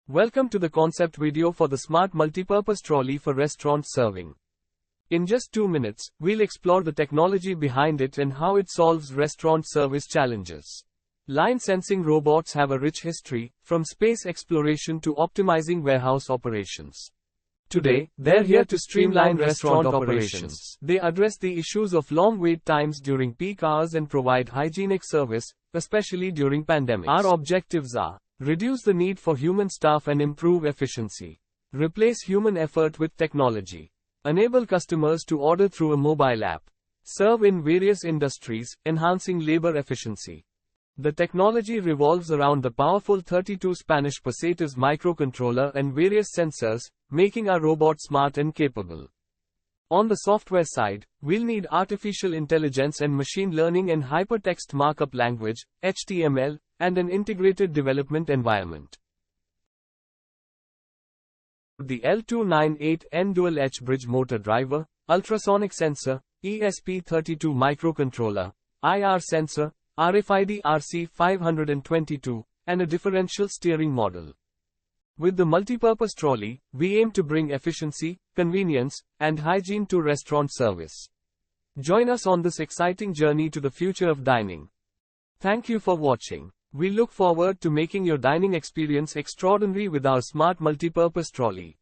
Welcome to the concept video for the Smart Multi-Purpose Trolley for Restaurant Serving. In just 2 minutes, we'll explore the technology behind it and how it solves restaurant service challenges. Line sensing robots have a rich history, from space exploration to optimizing warehouse operations. Today, they're here to streamline restaurant operations. They address the issues of long wait times during peak hours and provide hygienic service, especially during pandemics. Our objectives are: reduce the need for human staff and improve efficiency. Replace human effort with technology. Enable customers to order through a mobile app. Serve in various industries, enhancing labor efficiency. The technology revolves around the powerful 32 Spanish pesetas microcontroller and various sensors, making our robot smart and capable. On the software side, we'll need artificial intelligence and machine learning and hypertext markup language, HTML, and an integrated development environment. The L298N dual H-bridge motor driver, ultrasonic sensor, ESP32 microcontroller, IR sensor, RFID RC522, and a differential steering model. With the multi-purpose trolley, we aim to bring efficiency, convenience, and hygiene to restaurant service. Join us on this exciting journey to the future of dining. Thank you for watching. We look forward to making your dining experience extraordinary with our smart multi-purpose trolley.